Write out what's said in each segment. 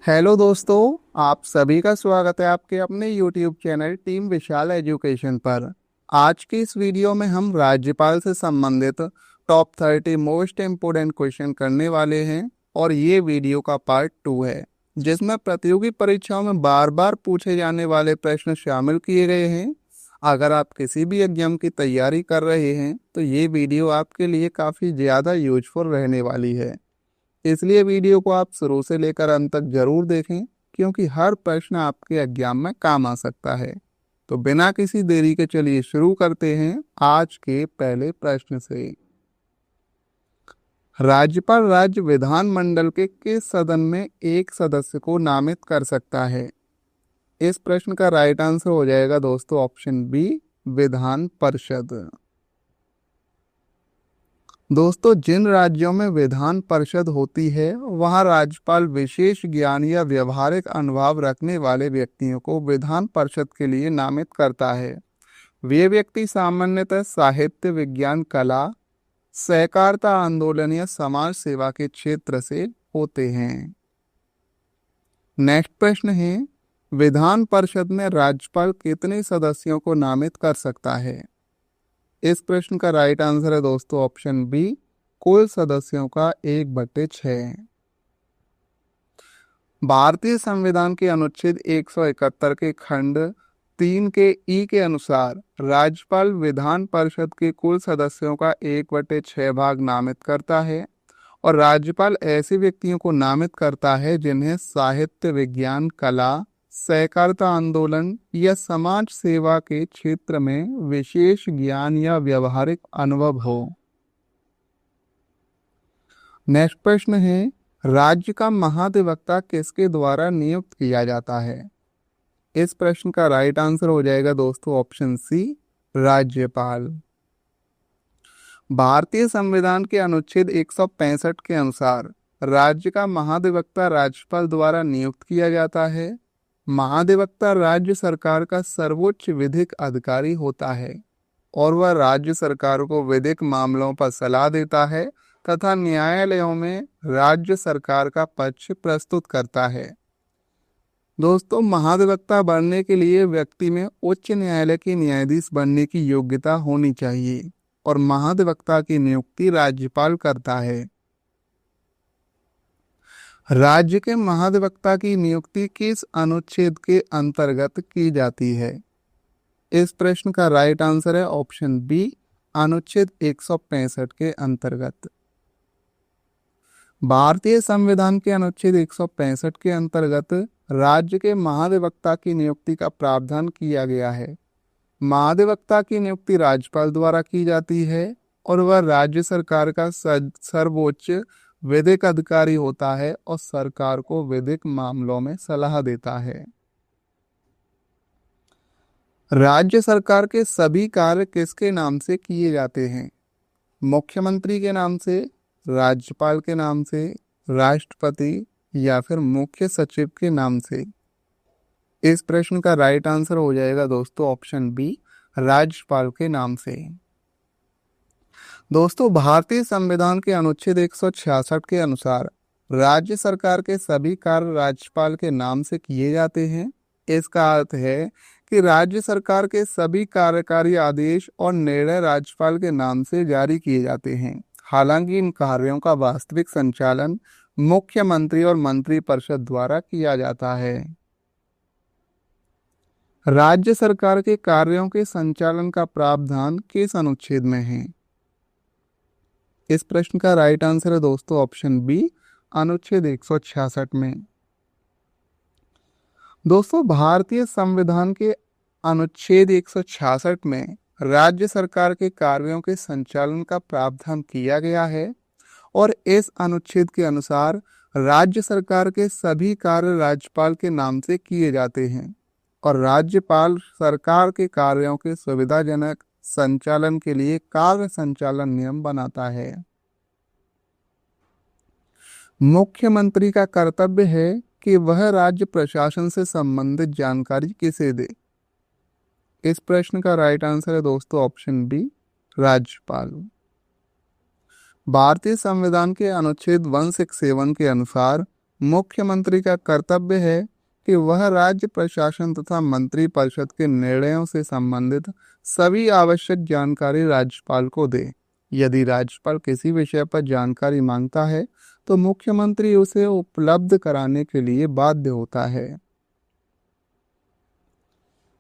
Hello दोस्तों, आप सभी का स्वागत है आपके अपने YouTube चैनल टीम विशाल एजुकेशन पर। आज की इस वीडियो में हम राज्यपाल से संबंधित टॉप 30 मोस्ट इम्पोर्टेंट क्वेश्चन करने वाले हैं और ये वीडियो का पार्ट 2 है, जिसमें प्रतियोगी परीक्षाओं में बार बार पूछे जाने वाले प्रश्न शामिल किए गए हैं। अगर आप किसी भी एग्जाम की तैयारी कर रहे हैं तो ये वीडियो आपके लिए काफ़ी ज़्यादा यूजफुल रहने वाली है, इसलिए वीडियो को आप शुरू से लेकर अंत तक जरूर देखें, क्योंकि हर प्रश्न आपके एग्जाम में काम आ सकता है। तो बिना किसी देरी के चलिए शुरू करते हैं आज के पहले प्रश्न से। राज्यपाल राज्य विधानमंडल के किस सदन में एक सदस्य को नामित कर सकता है? इस प्रश्न का राइट आंसर हो जाएगा दोस्तों ऑप्शन बी, विधान परिषद। दोस्तों, जिन राज्यों में विधान परिषद होती है वहां राज्यपाल विशेष ज्ञान या व्यवहारिक अनुभव रखने वाले व्यक्तियों को विधान परिषद के लिए नामित करता है। वे व्यक्ति सामान्यतः साहित्य, विज्ञान, कला, सहकारिता आंदोलन या समाज सेवा के क्षेत्र से होते हैं। नेक्स्ट प्रश्न है, विधान परिषद में राज्यपाल कितने सदस्यों को नामित कर सकता है? इस प्रश्न का राइट आंसर है दोस्तों ऑप्शन बी, कुल सदस्यों का 1/6। भारतीय संविधान के अनुच्छेद 171 के खंड 3 के ई के अनुसार राज्यपाल विधान परिषद के कुल सदस्यों का 1/6 भाग नामित करता है और राज्यपाल ऐसे व्यक्तियों को नामित करता है जिन्हें साहित्य, विज्ञान, कला, सहकारिता आंदोलन या समाज सेवा के क्षेत्र में विशेष ज्ञान या व्यवहारिक अनुभव हो। नेक्स्ट प्रश्न है, राज्य का महाधिवक्ता किसके द्वारा नियुक्त किया जाता है? इस प्रश्न का राइट आंसर हो जाएगा दोस्तों ऑप्शन सी, राज्यपाल। भारतीय संविधान के अनुच्छेद 165 के अनुसार राज्य का महाधिवक्ता राज्यपाल द्वारा नियुक्त किया जाता है। महाधिवक्ता राज्य सरकार का सर्वोच्च विधिक अधिकारी होता है और वह राज्य सरकार को विधिक मामलों पर सलाह देता है तथा न्यायालयों में राज्य सरकार का पक्ष प्रस्तुत करता है। दोस्तों, महाधिवक्ता बनने के लिए व्यक्ति में उच्च न्यायालय के न्यायाधीश बनने की योग्यता होनी चाहिए और महाधिवक्ता की नियुक्ति राज्यपाल करता है। राज्य के महाधिवक्ता की नियुक्ति किस अनुच्छेद के अंतर्गत की जाती है? इस प्रश्न का राइट आंसर है ऑप्शन बी, अनुच्छेद 165 के अंतर्गत। भारतीय संविधान के अनुच्छेद 165 के अंतर्गत राज्य के महाधिवक्ता की नियुक्ति का प्रावधान किया गया है। महाधिवक्ता की नियुक्ति राज्यपाल द्वारा की जाती है और वह राज्य सरकार का सर्वोच्च विधिक अधिकारी होता है और सरकार को विधिक मामलों में सलाह देता है। राज्य सरकार के सभी कार्य किसके नाम से किए जाते हैं? मुख्यमंत्री के नाम से, राज्यपाल के नाम से, राष्ट्रपति या फिर मुख्य सचिव के नाम से? इस प्रश्न का राइट आंसर हो जाएगा दोस्तों ऑप्शन बी, राज्यपाल के नाम से। दोस्तों, भारतीय संविधान के अनुच्छेद 166 के अनुसार राज्य सरकार के सभी कार्य राज्यपाल के नाम से किए जाते हैं। इसका अर्थ है कि राज्य सरकार के सभी कार्यकारी आदेश और निर्णय राज्यपाल के नाम से जारी किए जाते हैं। हालांकि इन कार्यों का वास्तविक संचालन मुख्यमंत्री और मंत्रिपरिषद द्वारा किया जाता है। राज्य सरकार के कार्यों के संचालन का प्रावधान किस अनुच्छेद में है? इस प्रश्न का राइट आंसर है दोस्तों ऑप्शन बी, अनुच्छेद 166 में। दोस्तों, भारतीय संविधान के अनुच्छेद 166 में राज्य सरकार के कार्यों के संचालन का प्रावधान किया गया है और इस अनुच्छेद के अनुसार राज्य सरकार के सभी कार्य राज्यपाल के नाम से किए जाते हैं और राज्यपाल सरकार के कार्यों के सुविधाजनक संचालन के लिए कार्य संचालन नियम बनाता है। मुख्यमंत्री का कर्तव्य है कि वह राज्य प्रशासन से संबंधित जानकारी किसे दे? इस प्रश्न का राइट आंसर है दोस्तों ऑप्शन बी, राज्यपाल। भारतीय संविधान के अनुच्छेद 167 के अनुसार मुख्यमंत्री का कर्तव्य है कि वह राज्य प्रशासन तथा मंत्रिपरिषद के निर्णयों से संबंधित सभी आवश्यक जानकारी राज्यपाल को दे। यदि राज्यपाल किसी विषय पर जानकारी मांगता है तो मुख्यमंत्री उसे उपलब्ध कराने के लिए बाध्य होता है।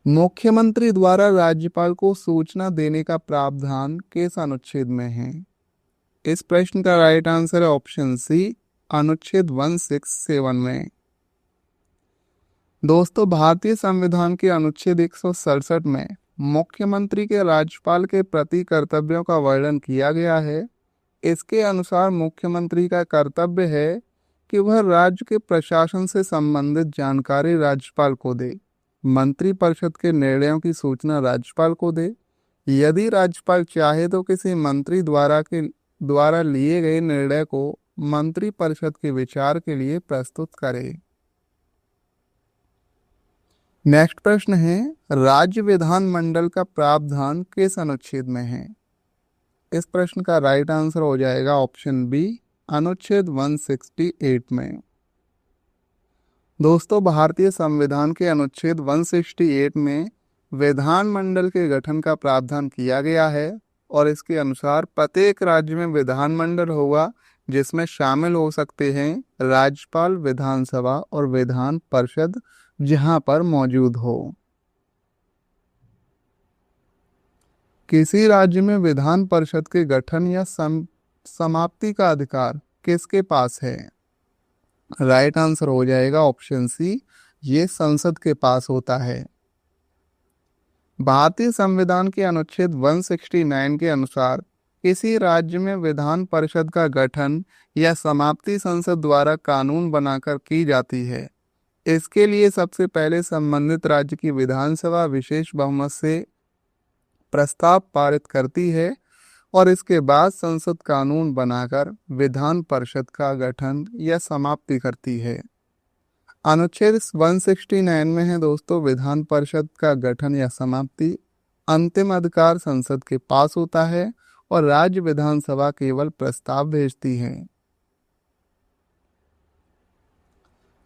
मुख्यमंत्री द्वारा राज्यपाल को सूचना देने का प्रावधान किस अनुच्छेद में है? इस प्रश्न का राइट आंसर है ऑप्शन सी, अनुच्छेद 167 में। दोस्तों, भारतीय संविधान के अनुच्छेद 167 में मुख्यमंत्री के राज्यपाल के प्रति कर्तव्यों का वर्णन किया गया है। इसके अनुसार मुख्यमंत्री का कर्तव्य है कि वह राज्य के प्रशासन से संबंधित जानकारी राज्यपाल को दे, मंत्रिपरिषद के निर्णयों की सूचना राज्यपाल को दे। यदि राज्यपाल चाहे तो किसी मंत्री द्वारा लिए गए निर्णय को मंत्रिपरिषद के विचार के लिए प्रस्तुत करे। नेक्स्ट प्रश्न है, राज्य विधानमंडल का प्रावधान किस अनुच्छेद में है? इस प्रश्न का राइट आंसर हो जाएगा ऑप्शन बी, अनुच्छेद 168 में। दोस्तों, भारतीय संविधान के अनुच्छेद 168 में विधानमंडल के गठन का प्रावधान किया गया है और इसके अनुसार प्रत्येक राज्य में विधानमंडल होगा जिसमें शामिल हो सकते हैं राज्यपाल, विधानसभा और विधान परिषद जहां पर मौजूद हो। किसी राज्य में विधान परिषद के गठन या समाप्ति का अधिकार किसके पास है? राइट आंसर हो जाएगा ऑप्शन सी, ये संसद के पास होता है। भारतीय संविधान के अनुच्छेद 169 के अनुसार किसी राज्य में विधान परिषद का गठन या समाप्ति संसद द्वारा कानून बनाकर की जाती है। इसके लिए सबसे पहले संबंधित राज्य की विधानसभा विशेष बहुमत से प्रस्ताव पारित करती है और इसके बाद संसद कानून बनाकर विधान परिषद का गठन या समाप्ति करती है। अनुच्छेद 169 में है दोस्तों, विधान परिषद का गठन या समाप्ति अंतिम अधिकार संसद के पास होता है और राज्य विधानसभा केवल प्रस्ताव भेजती है।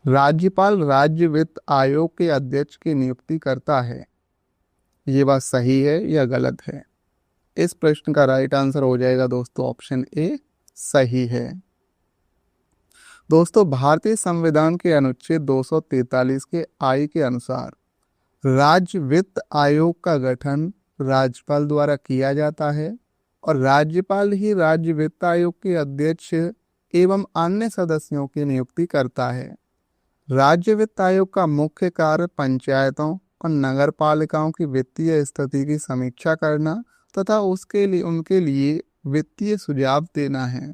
राज्यपाल राज्य वित्त आयोग के अध्यक्ष की नियुक्ति करता है। ये बात सही है या गलत है? इस प्रश्न का राइट आंसर हो जाएगा दोस्तों ऑप्शन ए, सही है। दोस्तों, भारतीय संविधान के अनुच्छेद 243 के आई के अनुसार राज्य वित्त आयोग का गठन राज्यपाल द्वारा किया जाता है और राज्यपाल ही राज्य वित्त आयोग के अध्यक्ष एवं अन्य सदस्यों की नियुक्ति करता है। राज्य वित्त आयोग का मुख्य कार्य पंचायतों और नगर पालिकाओं की वित्तीय स्थिति की समीक्षा करना तथा उनके लिए वित्तीय सुझाव देना है।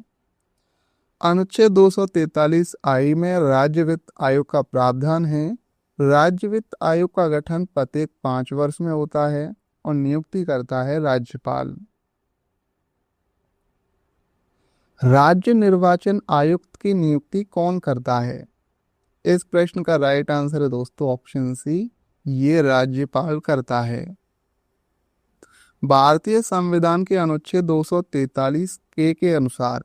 अनुच्छेद 243 आई में राज्य वित्त आयोग का प्रावधान है। राज्य वित्त आयोग का गठन प्रत्येक 5 वर्ष में होता है और नियुक्ति करता है राज्यपाल। राज्य निर्वाचन आयुक्त की नियुक्ति कौन करता है? इस प्रश्न का राइट आंसर है दोस्तों ऑप्शन सी, ये राज्यपाल करता है। भारतीय संविधान के अनुच्छेद 243 के अनुसार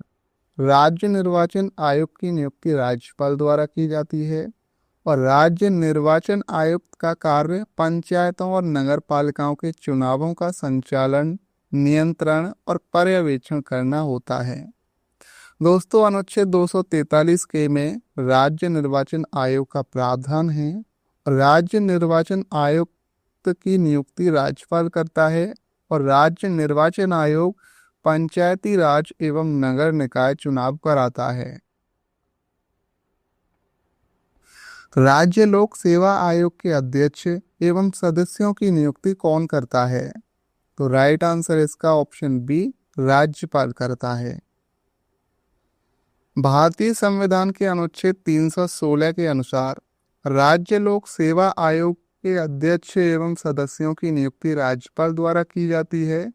राज्य निर्वाचन आयोग की नियुक्ति राज्यपाल द्वारा की जाती है और राज्य निर्वाचन आयुक्त का कार्य पंचायतों और नगर पालिकाओं के चुनावों का संचालन, नियंत्रण और पर्यवेक्षण करना होता है। दोस्तों, अनुच्छेद 243 के में राज्य निर्वाचन आयोग का प्रावधान है और राज्य निर्वाचन आयुक्त की नियुक्ति राज्यपाल करता है और राज्य निर्वाचन आयोग पंचायती राज एवं नगर निकाय चुनाव कराता है। राज्य लोक सेवा आयोग के अध्यक्ष एवं सदस्यों की नियुक्ति कौन करता है? तो राइट आंसर इसका ऑप्शन बी, राज्यपाल करता है। भारतीय संविधान के अनुच्छेद 316 के अनुसार राज्य लोक सेवा आयोग के अध्यक्ष एवं सदस्यों की नियुक्ति राज्यपाल द्वारा की जाती है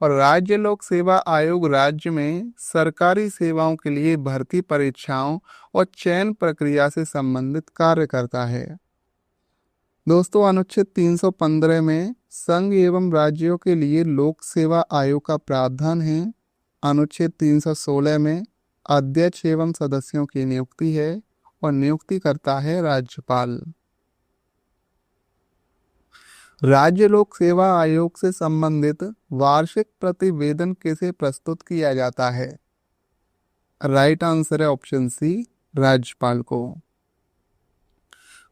और राज्य लोक सेवा आयोग राज्य में सरकारी सेवाओं के लिए भर्ती परीक्षाओं और चयन प्रक्रिया से संबंधित कार्य करता है। दोस्तों, अनुच्छेद 315 में संघ एवं राज्यों के लिए लोक सेवा आयोग का प्रावधान है। अनुच्छेद 316 में अध्यक्ष एवं सदस्यों की नियुक्ति है और नियुक्ति करता है राज्यपाल। राज्य लोक सेवा आयोग से संबंधित वार्षिक प्रतिवेदन किसे प्रस्तुत किया जाता है? राइट आंसर है ऑप्शन सी, राज्यपाल को।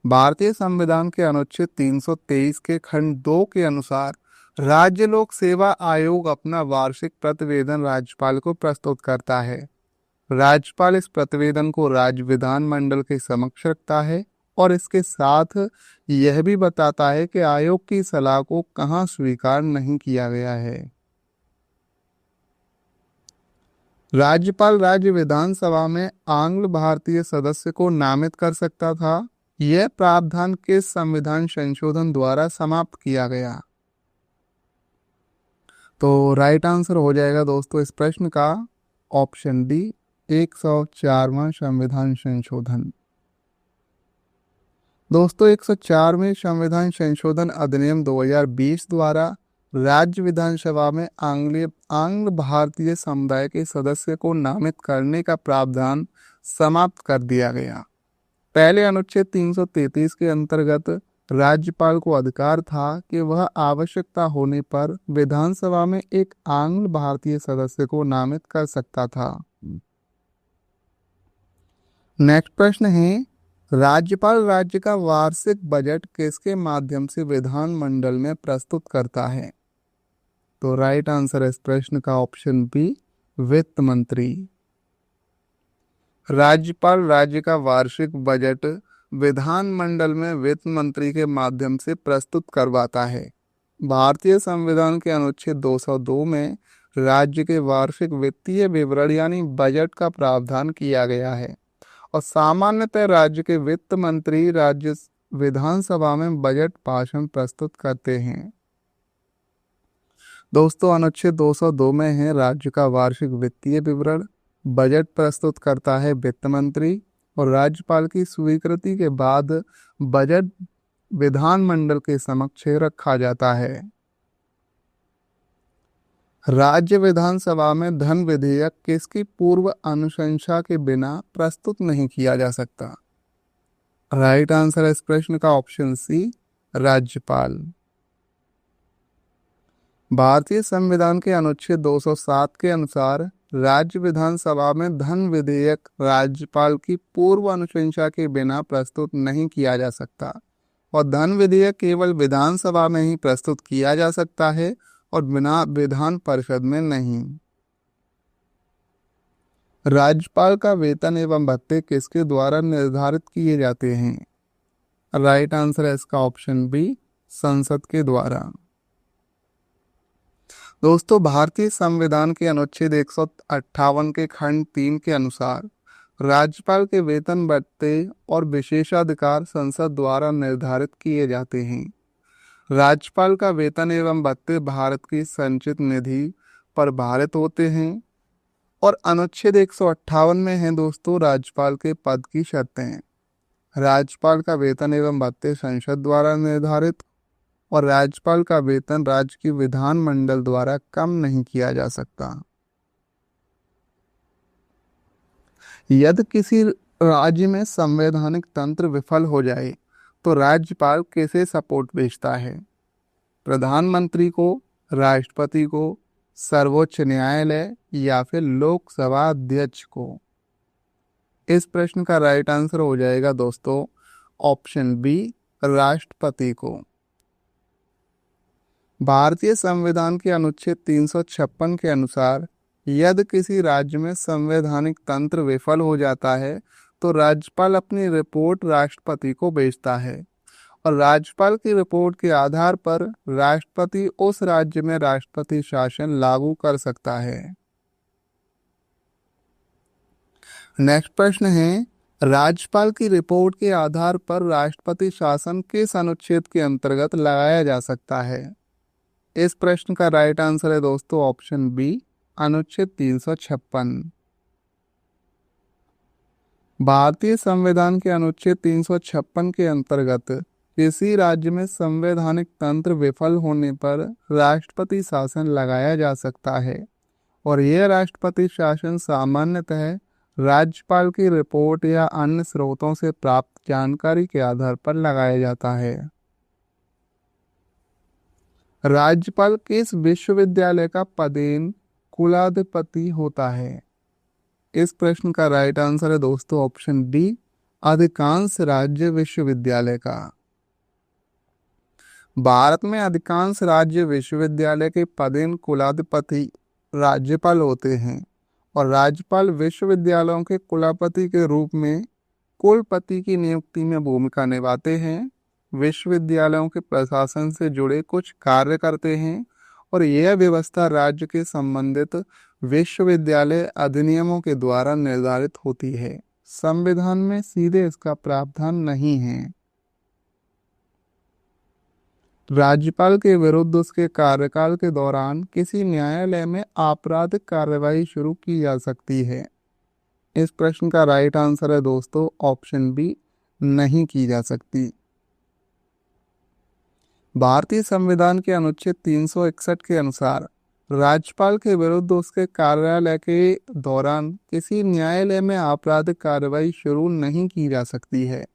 भारतीय संविधान के अनुच्छेद 323 के खंड 2 के अनुसार राज्य लोक सेवा आयोग अपना वार्षिक प्रतिवेदन राज्यपाल को प्रस्तुत करता है। राज्यपाल इस प्रतिवेदन को राज्य विधानमंडल के समक्ष रखता है और इसके साथ यह भी बताता है कि आयोग की सलाह को कहां स्वीकार नहीं किया गया है। राज्यपाल राज्य विधानसभा में आंग्ल भारतीय सदस्य को नामित कर सकता था। यह प्रावधान किस संविधान संशोधन द्वारा समाप्त किया गया? तो राइट आंसर हो जाएगा दोस्तों इस प्रश्न का ऑप्शन डी, 104वां संविधान संशोधन। दोस्तों 104वें संविधान संशोधन अधिनियम 2020 द्वारा राज्य विधानसभा में आंग्ल भारतीय समुदाय के सदस्य को नामित करने का प्रावधान समाप्त कर दिया गया। पहले अनुच्छेद 333 के अंतर्गत राज्यपाल को अधिकार था कि वह आवश्यकता होने पर विधानसभा में एक आंग्ल भारतीय सदस्य को नामित कर सकता था। नेक्स्ट प्रश्न है, राज्यपाल राज्य का वार्षिक बजट किसके माध्यम से विधानमंडल में प्रस्तुत करता है? तो राइट आंसर है इस प्रश्न का ऑप्शन बी, वित्त मंत्री। राज्यपाल राज्य का वार्षिक बजट विधानमंडल में वित्त मंत्री के माध्यम से प्रस्तुत करवाता है। भारतीय संविधान के अनुच्छेद 202 में राज्य के वार्षिक वित्तीय विवरण यानी बजट का प्रावधान किया गया है और सामान्यतः राज्य के वित्त मंत्री राज्य विधानसभा में बजट भाषण प्रस्तुत करते हैं। दोस्तों अनुच्छेद 202 में है राज्य का वार्षिक वित्तीय विवरण, बजट प्रस्तुत करता है वित्त मंत्री और राज्यपाल की स्वीकृति के बाद बजट विधानमंडल के समक्ष रखा जाता है। राज्य विधानसभा में धन विधेयक किसकी पूर्व अनुशंसा के बिना प्रस्तुत नहीं किया जा सकता? राइट आंसर है इस प्रश्न का ऑप्शन सी, राज्यपाल। भारतीय संविधान के अनुच्छेद 207 के अनुसार राज्य विधानसभा में धन विधेयक राज्यपाल की पूर्व अनुशंसा के बिना प्रस्तुत नहीं किया जा सकता और धन विधेयक केवल विधानसभा में ही प्रस्तुत किया जा सकता है और बिना विधान परिषद में नहीं। राज्यपाल का वेतन एवं भत्ते किसके द्वारा निर्धारित किए जाते हैं? राइट आंसर है इसका ऑप्शन बी, संसद के द्वारा। दोस्तों भारतीय संविधान के अनुच्छेद 158 के खंड 3 के अनुसार राज्यपाल के वेतन भत्ते और विशेषाधिकार संसद द्वारा निर्धारित किए जाते हैं। राज्यपाल का वेतन एवं भत्ते भारत की संचित निधि पर भारित होते हैं और अनुच्छेद 158 में है दोस्तों राज्यपाल के पद की शर्तें। राज्यपाल का वेतन एवं भत्ते संसद द्वारा निर्धारित और राज्यपाल का वेतन राज्य की विधानमंडल द्वारा कम नहीं किया जा सकता। यदि किसी राज्य में संवैधानिक तंत्र विफल हो जाए तो राज्यपाल किसे सपोर्ट भेजता है? प्रधानमंत्री को, राष्ट्रपति को, सर्वोच्च न्यायालय या फिर लोकसभा अध्यक्ष को? इस प्रश्न का राइट आंसर हो जाएगा दोस्तों ऑप्शन बी, राष्ट्रपति को। भारतीय संविधान के अनुच्छेद 356 के अनुसार यदि किसी राज्य में संवैधानिक तंत्र विफल हो जाता है तो राज्यपाल अपनी रिपोर्ट राष्ट्रपति को भेजता है और राज्यपाल की रिपोर्ट के आधार पर राष्ट्रपति उस राज्य में राष्ट्रपति शासन लागू कर सकता है। नेक्स्ट प्रश्न है, राज्यपाल की रिपोर्ट के आधार पर राष्ट्रपति शासन किस अनुच्छेद के अंतर्गत लगाया जा सकता है? इस प्रश्न का राइट आंसर है दोस्तों ऑप्शन बी, अनुच्छेद 356। भारतीय संविधान के अनुच्छेद 356 के अंतर्गत किसी राज्य में संवैधानिक तंत्र विफल होने पर राष्ट्रपति शासन लगाया जा सकता है और यह राष्ट्रपति शासन सामान्यतः राज्यपाल की रिपोर्ट या अन्य स्रोतों से प्राप्त जानकारी के आधार पर लगाया जाता है। राज्यपाल किस विश्वविद्यालय का पदेन कुलाधिपति होता है? इस प्रश्न का राइट आंसर है दोस्तों ऑप्शन बी, अधिकांश राज्य विश्वविद्यालय का। भारत में अधिकांश राज्य विश्वविद्यालय के पदेन कुलाधिपति राज्यपाल होते हैं और राज्यपाल विश्वविद्यालयों के कुलपति के रूप में कुलपति की नियुक्ति में भूमिका निभाते हैं, विश्वविद्यालयों के प्रशासन से जुड़े कुछ कार्य करते हैं और यह व्यवस्था राज्य के संबंधित विश्वविद्यालय अधिनियमों के द्वारा निर्धारित होती है। संविधान में सीधे इसका प्रावधान नहीं है। राज्यपाल के विरुद्ध उसके कार्यकाल के दौरान किसी न्यायालय में आपराधिक कार्रवाई शुरू की जा सकती है। इस प्रश्न का राइट आंसर है दोस्तों ऑप्शन बी, नहीं की जा सकती। भारतीय संविधान के अनुच्छेद 361 के अनुसार राज्यपाल के विरुद्ध उसके कार्यालय के दौरान किसी न्यायालय में आपराधिक कार्रवाई शुरू नहीं की जा सकती है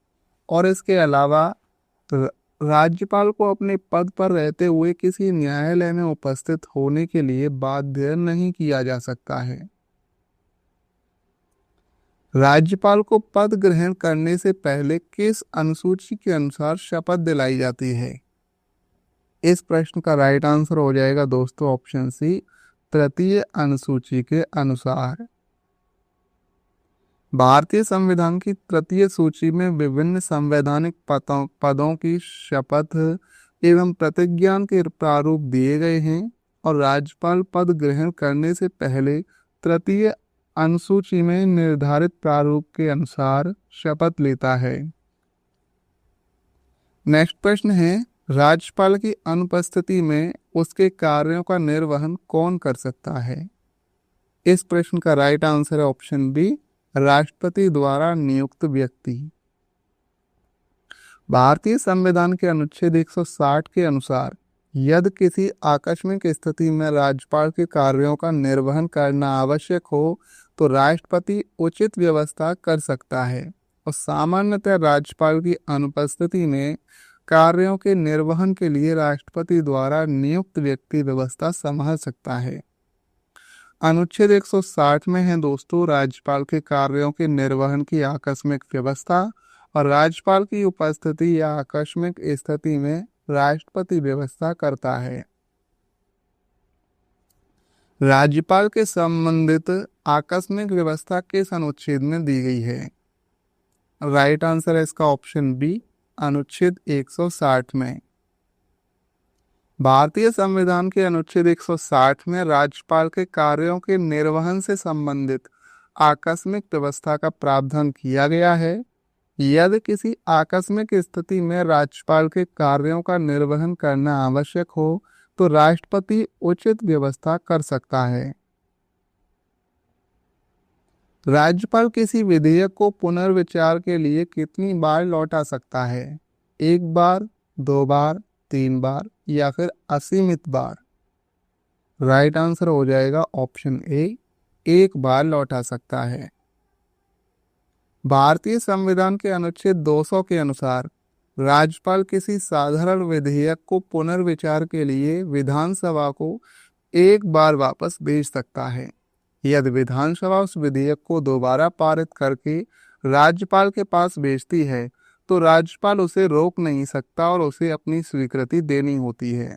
और इसके अलावा राज्यपाल को अपने पद पर रहते हुए किसी न्यायालय में उपस्थित होने के लिए बाध्य नहीं किया जा सकता है। राज्यपाल को पद ग्रहण करने से पहले किस अनुसूची के अनुसार शपथ दिलाई जाती है? इस प्रश्न का राइट आंसर हो जाएगा दोस्तों ऑप्शन सी, तृतीय अनुसूची के अनुसार। भारतीय संविधान की तृतीय सूची में विभिन्न संवैधानिक पदों की शपथ एवं प्रतिज्ञा के प्रारूप दिए गए हैं और राज्यपाल पद ग्रहण करने से पहले तृतीय अनुसूची में निर्धारित प्रारूप के अनुसार शपथ लेता है। नेक्स्ट प्रश्न है, राज्यपाल की अनुपस्थिति में उसके कार्यों का निर्वहन कौन कर सकता है? इस प्रश्न का राइट आंसर है ऑप्शन बी, राष्ट्रपति द्वारा नियुक्त व्यक्ति। भारतीय संविधान के अनुच्छेद 160 के अनुसार यदि किसी आकस्मिक स्थिति में राज्यपाल के कार्यों का निर्वहन करना आवश्यक हो तो राष्ट्रपति उचित व्यवस्था कर सकता है और सामान्यतः राज्यपाल की अनुपस्थिति में कार्यों के निर्वहन के लिए राष्ट्रपति द्वारा नियुक्त व्यक्ति व्यवस्था संभाल सकता है। अनुच्छेद 160 में है दोस्तों राज्यपाल के कार्यों के निर्वहन की आकस्मिक व्यवस्था और राज्यपाल की उपस्थिति या आकस्मिक स्थिति में राष्ट्रपति व्यवस्था करता है। राज्यपाल के संबंधित आकस्मिक व्यवस्था किस अनुच्छेद में दी गई है? राइट आंसर है इसका ऑप्शन बी, अनुच्छेद 160 में। भारतीय संविधान के अनुच्छेद 160 में राज्यपाल के कार्यों के निर्वहन से संबंधित आकस्मिक व्यवस्था का प्रावधान किया गया है। यदि किसी आकस्मिक स्थिति में राज्यपाल के कार्यों का निर्वहन करना आवश्यक हो तो राष्ट्रपति उचित व्यवस्था कर सकता है। राज्यपाल किसी विधेयक को पुनर्विचार के लिए कितनी बार लौटा सकता है? एक बार, 2 बार, 3 बार या फिर असीमित बार? राइट आंसर हो जाएगा ऑप्शन ए, एक बार लौटा सकता है। भारतीय संविधान के अनुच्छेद 200 के अनुसार राज्यपाल किसी साधारण विधेयक को पुनर्विचार के लिए विधानसभा को एक बार वापस भेज सकता है। यदि विधानसभा उस विधेयक को दोबारा पारित करके राज्यपाल के पास भेजती है तो राज्यपाल उसे रोक नहीं सकता और उसे अपनी स्वीकृति देनी होती है।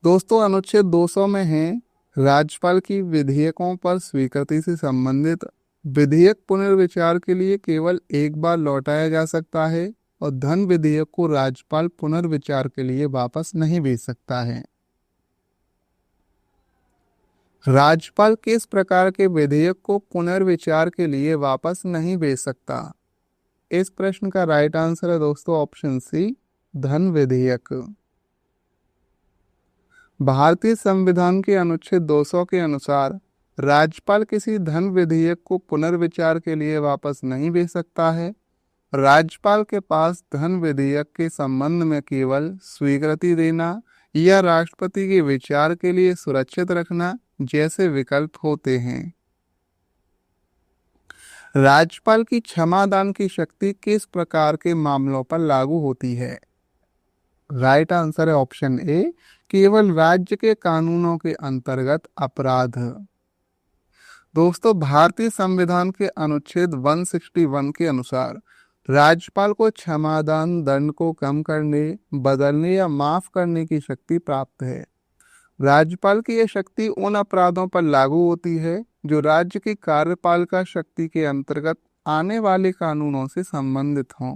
दोस्तों अनुच्छेद 200 में है राज्यपाल की विधेयकों पर स्वीकृति से संबंधित विधेयक पुनर्विचार के लिए केवल एक बार लौटाया जा सकता है और धन विधेयक को राज्यपाल पुनर्विचार के लिए वापस नहीं भेज सकता है। राज्यपाल किस प्रकार के विधेयक को पुनर्विचार के लिए वापस नहीं भेज सकता? इस प्रश्न का राइट आंसर है दोस्तों ऑप्शन सी, धन विधेयक। भारतीय संविधान के अनुच्छेद 200 के अनुसार राज्यपाल किसी धन विधेयक को पुनर्विचार के लिए वापस नहीं भेज सकता है। राज्यपाल के पास धन विधेयक के संबंध में केवल स्वीकृति देना या राष्ट्रपति के विचार के लिए सुरक्षित रखना जैसे विकल्प होते हैं। राज्यपाल की क्षमादान की शक्ति किस प्रकार के मामलों पर लागू होती है? राइट आंसर है ऑप्शन ए, केवल राज्य के कानूनों के अंतर्गत अपराध। दोस्तों, भारतीय संविधान के अनुच्छेद 161 के अनुसार राज्यपाल को क्षमादान, दंड को कम करने, बदलने या माफ करने की शक्ति प्राप्त है। राज्यपाल की यह शक्ति उन अपराधों पर लागू होती है जो राज्य की कार्यपालिका शक्ति के अंतर्गत आने वाले कानूनों से संबंधित हों।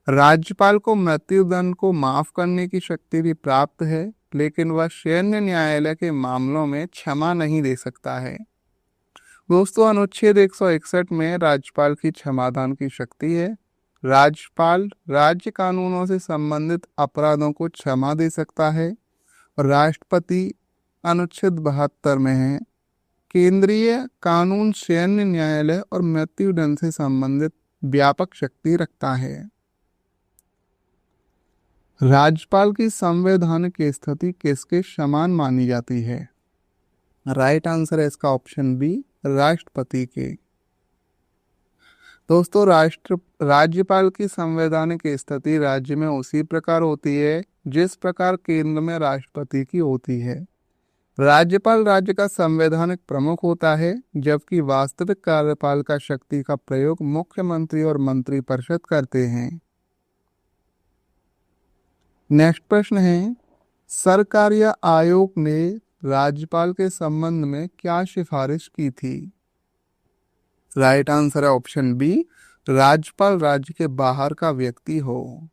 राज्यपाल को मृत्युदंड को माफ करने की शक्ति भी प्राप्त है, लेकिन वह सैन्य न्यायालय के मामलों में क्षमा नहीं दे सकता है। दोस्तों, अनुच्छेद 161 में राज्यपाल की क्षमादान की शक्ति है। राज्यपाल राज्य कानूनों से संबंधित अपराधों को क्षमा दे सकता है। और राष्ट्रपति अनुच्छेद 72 में है, केंद्रीय कानून सैन्य न्यायालय और मृत्युदंड से संबंधित व्यापक शक्ति रखता है। राज्यपाल की संवैधानिक स्थिति किसके समान मानी जाती है? राइट आंसर है इसका ऑप्शन बी, राष्ट्रपति के। दोस्तों, राज्यपाल की संवैधानिक स्थिति राज्य में उसी प्रकार होती है जिस प्रकार केंद्र में राष्ट्रपति की होती है। राज्यपाल राज्य का संवैधानिक प्रमुख होता है, जबकि वास्तविक कार्यपालिका शक्ति का प्रयोग मुख्यमंत्री और मंत्रिपरिषद करते हैं। नेक्स्ट प्रश्न है, सरकारीय आयोग ने राज्यपाल के संबंध में क्या सिफारिश की थी? राइट आंसर है ऑप्शन बी, राज्यपाल राज्य के बाहर का व्यक्ति हो।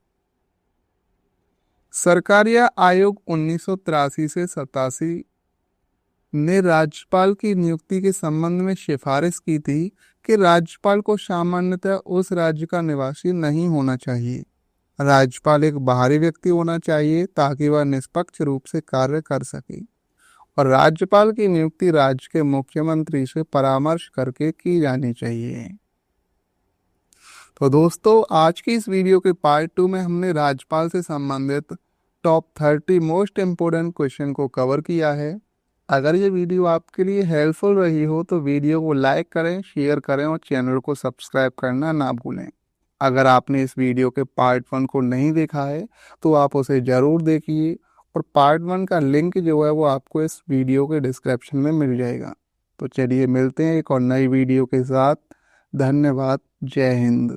सरकारीय आयोग 1983 से 87 ने राज्यपाल की नियुक्ति के संबंध में सिफारिश की थी कि राज्यपाल को सामान्यतः उस राज्य का निवासी नहीं होना चाहिए। राज्यपाल एक बाहरी व्यक्ति होना चाहिए ताकि वह निष्पक्ष रूप से कार्य कर सके, और राज्यपाल की नियुक्ति राज्य के मुख्यमंत्री से परामर्श करके की जानी चाहिए। तो दोस्तों, आज की इस वीडियो के पार्ट 2 में हमने राज्यपाल से संबंधित टॉप 30 मोस्ट इम्पोर्टेंट क्वेश्चन को कवर किया है। अगर ये वीडियो आपके लिए हेल्पफुल रही हो तो वीडियो को लाइक करें, शेयर करें और चैनल को सब्सक्राइब करना ना भूलें। अगर आपने इस वीडियो के पार्ट 1 को नहीं देखा है तो आप उसे ज़रूर देखिए, और पार्ट 1 का लिंक जो है वो आपको इस वीडियो के डिस्क्रिप्शन में मिल जाएगा। तो चलिए मिलते हैं एक और नई वीडियो के साथ। धन्यवाद। जय हिंद।